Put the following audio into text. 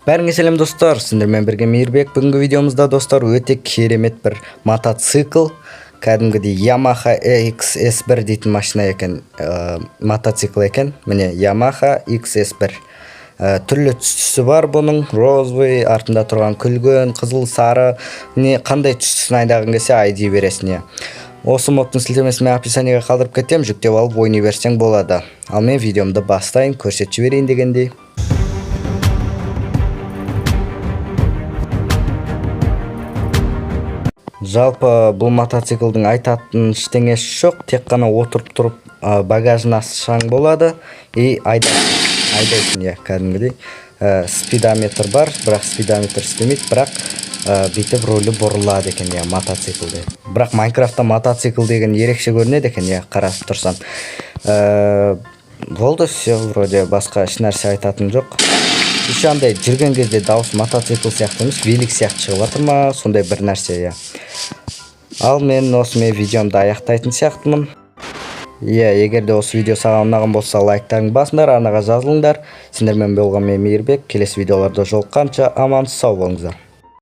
Бәріңе сәлем достар, сіздермен бірге Мейірбек. Бүгінгі видеомызда достар өте керемет бір мотоцикл, кәдімгідей Yamaha XS1 дейтін машина екен, мотоцикл екен. Міне Yamaha XS1. Түрлі түсі бар бұның, розовый, артында тұрған күлгін, қызыл, сары, қандай түсін айдағың келсе айдай бересіне. Осы модтың сілтемесін мен описаниеге қалдырып кетем, жүктеп алып ойнай берсең болады. Ал мен видеомды бастайын, көрсетіп жіберейін дегендей. Жалпы бұл мотоциклдің айтатын ештеңесі жоқ, тек қана отырып тұрып багажын ашсаң болады и айдайсың, кәдімгідей. Спидометр бар, бірақ спидометр істемейді, бірақ бүйтіп рөлі бұрылады екен мотоциклде. Бірақ Майнкрафтта мотоцикл деген ерекше көрінеді екен, қарасып тұрсам. Болды, все, вроде басқа еш нәрсе айтатын жоқ. Еще андай жүрген кезде дауыс мотоцикл сияқты емес, велик сияқты шығып жатыр ма, сондай бір нәрсе. Ал мен осымен видеомды аяқтайтын сияқтымын. Егер де осы видео саған ұнаған болса, лайктарың басыңдар, арнаға жазылыңдар. Сендермен болған мен Мейірбек. Келесі видеоларда жолыққанша аман сау болыңыздар.